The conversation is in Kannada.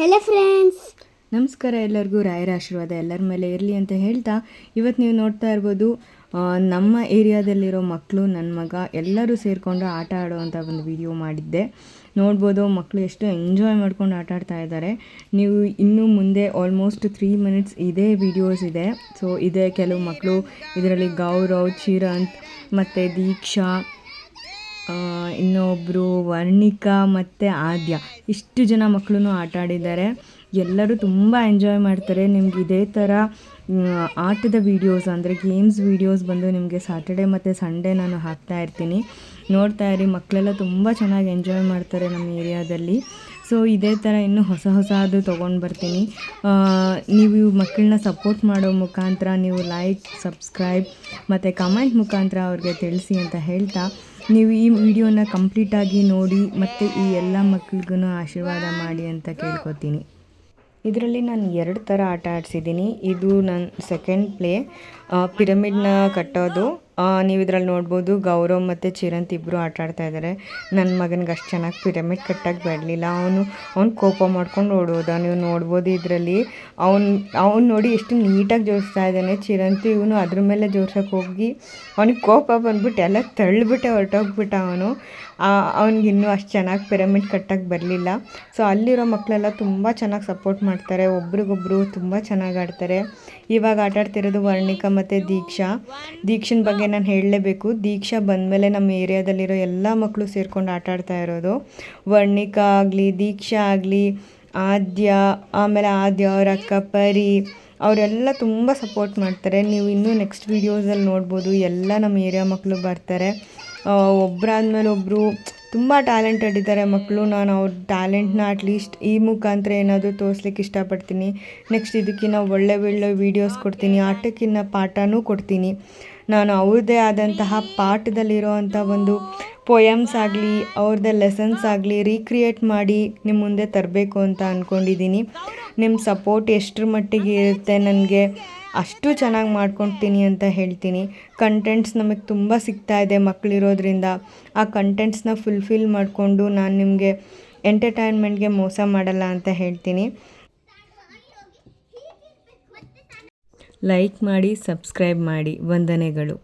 ಹೆಲೋ ಫ್ರೆಂಡ್ಸ್, ನಮಸ್ಕಾರ. ಎಲ್ಲರಿಗೂ ರಾಯರ ಆಶೀರ್ವಾದ ಎಲ್ಲರ ಮೇಲೆ ಇರಲಿ ಅಂತ ಹೇಳ್ತಾ, ಇವತ್ತು ನೀವು ನೋಡ್ತಾ ಇರ್ಬೋದು ನಮ್ಮ ಏರಿಯಾದಲ್ಲಿರೋ ಮಕ್ಕಳು, ನನ್ನ ಮಗ ಎಲ್ಲರೂ ಸೇರಿಕೊಂಡು ಆಟ ಆಡುವಂಥ ಒಂದು ವಿಡಿಯೋ ಮಾಡಿದ್ದೆ. ನೋಡ್ಬೋದು ಮಕ್ಕಳು ಎಷ್ಟು ಎಂಜಾಯ್ ಮಾಡ್ಕೊಂಡು ಆಟ ಆಡ್ತಾ ಇದ್ದಾರೆ. ನೀವು ಇನ್ನು ಮುಂದೆ ಆಲ್ಮೋಸ್ಟ್ 3 ಮಿನಿಟ್ಸ್ ಇದೇ ವಿಡಿಯೋಸ್ ಇದೆ. ಸೊ ಇದೇ ಕೆಲವು ಮಕ್ಕಳು ಇದರಲ್ಲಿ ಗೌರವ್, ಚಿರಂತ್ ಮತ್ತು ದೀಕ್ಷಾ, ಇನ್ನೊಬ್ಬರು ವರ್ಣಿಕಾ ಮತ್ತು ಆದ್ಯ, ಇಷ್ಟು ಜನ ಮಕ್ಕಳು ಆಟ ಆಡಿದ್ದಾರೆ. ಎಲ್ಲರೂ ತುಂಬ ಎಂಜಾಯ್ ಮಾಡ್ತಾರೆ. ನಿಮ್ಗೆ ಇದೇ ಥರ ಆಟದ ವೀಡಿಯೋಸ್ ಅಂದರೆ ಗೇಮ್ಸ್ ವೀಡಿಯೋಸ್ ಬಂದು ನಿಮಗೆ ಸಾಟರ್ಡೆ ಮತ್ತು ಸಂಡೇ ನಾನು ಹಾಕ್ತಾ ಇರ್ತೀನಿ. ನೋಡ್ತಾ ಇರಿ, ಮಕ್ಕಳೆಲ್ಲ ತುಂಬ ಚೆನ್ನಾಗಿ ಎಂಜಾಯ್ ಮಾಡ್ತಾರೆ ನಮ್ಮ ಏರಿಯಾದಲ್ಲಿ. ಸೊ ಇದೇ ಥರ ಇನ್ನೂ ಹೊಸದು ತೊಗೊಂಡು ಬರ್ತೀನಿ. ನೀವು ಮಕ್ಕಳನ್ನ ಸಪೋರ್ಟ್ ಮಾಡೋ ಮುಖಾಂತರ ನೀವು ಲೈಕ್, ಸಬ್ಸ್ಕ್ರೈಬ್ ಮತ್ತು ಕಮೆಂಟ್ ಮುಖಾಂತರ ಅವ್ರಿಗೆ ತಿಳಿಸಿ ಅಂತ ಹೇಳ್ತಾ, ನೀವು ಈ ವಿಡಿಯೋನ ಕಂಪ್ಲೀಟಾಗಿ ನೋಡಿ ಮತ್ತು ಈ ಎಲ್ಲ ಮಕ್ಕಳಿಗೂ ಆಶೀರ್ವಾದ ಮಾಡಿ ಅಂತ ಕೇಳ್ಕೊತೀನಿ. ಇದರಲ್ಲಿ ನಾನು 2 ಥರ ಆಟ ಆಡಿಸಿದ್ದೀನಿ. ಇದು ನನ್ನ ಸೆಕೆಂಡ್ ಪ್ಲೇ, ಪಿರಮಿಡ್ನ ಕಟ್ಟೋದು. ನೀವು ಇದರಲ್ಲಿ ನೋಡ್ಬೋದು ಗೌರವ್ ಮತ್ತು ಚಿರಂತ್ ಇಬ್ಬರು ಆಟ ಆಡ್ತಾ ಇದ್ದಾರೆ. ನನ್ನ ಮಗನಿಗೆ ಅಷ್ಟು ಚೆನ್ನಾಗಿ ಪಿರಮಿಡ್ ಕಟ್ಟಕ್ಕೆ ಬರಲಿಲ್ಲ. ಅವನು ಕೋಪ ಮಾಡ್ಕೊಂಡು ಓಡೋದ. ನೀವು ನೋಡ್ಬೋದು ಇದರಲ್ಲಿ ಅವ್ನು ನೋಡಿ ಎಷ್ಟು ನೀಟಾಗಿ ಜೋಡಿಸ್ತಾ ಇದ್ದಾನೆ. ಚಿರಂತ್ ಇವನು ಅದ್ರ ಮೇಲೆ ಜೋಡ್ಸೋಕ್ಕೆ ಹೋಗಿ ಅವನಿಗೆ ಕೋಪ ಬಂದ್ಬಿಟ್ಟು ಎಲ್ಲ ತಳ್ಳಿಬಿಟ್ಟೆ ಹೊರಟೋಗ್ಬಿಟ್ಟ. ಅವ್ನಿಗೆ ಇನ್ನೂ ಅಷ್ಟು ಚೆನ್ನಾಗಿ ಪಿರಮಿಡ್ ಕಟ್ಟಕ್ಕೆ ಬರಲಿಲ್ಲ. ಸೊ ಅಲ್ಲಿರೋ ಮಕ್ಕಳೆಲ್ಲ ತುಂಬ ಚೆನ್ನಾಗಿ ಸಪೋರ್ಟ್ ಮಾಡ್ತಾರೆ, ಒಬ್ರಿಗೊಬ್ರು ತುಂಬ ಚೆನ್ನಾಗಿ ಆಡ್ತಾರೆ. ಇವಾಗ ಆಟ ಆಡ್ತಿರೋದು ವರ್ಣಿಕಾ ಮತ್ತು ದೀಕ್ಷನ್ ಬಗ್ಗೆ ನಾನು ಹೇಳಲೇಬೇಕು. ದೀಕ್ಷಾ ಬಂದಮೇಲೆ ನಮ್ಮ ಏರಿಯಾದಲ್ಲಿರೋ ಎಲ್ಲ ಮಕ್ಕಳು ಸೇರ್ಕೊಂಡು ಆಟ ಆಡ್ತಾ ಇರೋದು. ವರ್ಣಿಕಾ ಆಗಲಿ, ದೀಕ್ಷಾ ಆಗಲಿ, ಆಮೇಲೆ ಆದ್ಯ ಅವ್ರ ಅಕ್ಕ ಪರಿ, ಅವರೆಲ್ಲ ತುಂಬ ಸಪೋರ್ಟ್ ಮಾಡ್ತಾರೆ. ನೀವು ಇನ್ನೂ ನೆಕ್ಸ್ಟ್ ವೀಡಿಯೋಸಲ್ಲಿ ನೋಡ್ಬೋದು, ಎಲ್ಲ ನಮ್ಮ ಏರಿಯಾ ಮಕ್ಕಳು ಬರ್ತಾರೆ. ಒಬ್ಬರಾದ್ಮೇಲೆ ಒಬ್ಬರು ತುಂಬ ಟ್ಯಾಲೆಂಟೆಡ್ ಇದ್ದಾರೆ ಮಕ್ಕಳು. ನಾನು ಅವ್ರ ಟ್ಯಾಲೆಂಟ್ನ ಅಟ್ಲೀಸ್ಟ್ ಈ ಮುಖಾಂತರ ಏನಾದರೂ ತೋರಿಸ್ಲಿಕ್ಕೆ ಇಷ್ಟಪಡ್ತೀನಿ. ನೆಕ್ಸ್ಟ್ ಇದಕ್ಕಿಂತ ಒಳ್ಳೆ ವೀಡಿಯೋಸ್ ಕೊಡ್ತೀನಿ, ಆಟಕ್ಕಿಂತ ಪಾಠನೂ ಕೊಡ್ತೀನಿ. ನಾನು ಅವ್ರದ್ದೇ ಆದಂತಹ ಪಾಠದಲ್ಲಿರೋವಂಥ ಒಂದು ಪೊಯಮ್ಸ್ ಆಗಲಿ, ಅವ್ರದ್ದೇ ಲೆಸನ್ಸ್ ಆಗಲಿ ರೀಕ್ರಿಯೇಟ್ ಮಾಡಿ ನಿಮ್ಮ ಮುಂದೆ ತರಬೇಕು ಅಂತ ಅಂದ್ಕೊಂಡಿದ್ದೀನಿ. ನಿಮ್ಮ ಸಪೋರ್ಟ್ ಎಷ್ಟರ ಮಟ್ಟಿಗೆ ಇರುತ್ತೆ ನನಗೆ ಅಷ್ಟು ಚೆನ್ನಾಗಿ ಮಾಡ್ಕೊಳ್ತೀನಿ ಅಂತ ಹೇಳ್ತೀನಿ. ಕಂಟೆಂಟ್ಸ್ ನಮಗೆ ತುಂಬ ಸಿಗ್ತಾ ಇದೆ ಮಕ್ಕಳಿರೋದ್ರಿಂದ. ಆ ಕಂಟೆಂಟ್ಸ್ನ ಫುಲ್ಫಿಲ್ ಮಾಡಿಕೊಂಡು ನಾನು ನಿಮಗೆ ಎಂಟರ್ಟೈನ್ಮೆಂಟ್ಗೆ ಮೋಸ ಮಾಡಲ್ಲ ಅಂತ ಹೇಳ್ತೀನಿ. ಲೈಕ್ ಮಾಡಿ, ಸಬ್ಸ್ಕ್ರೈಬ್ ಮಾಡಿ. ವಂದನೆಗಳು.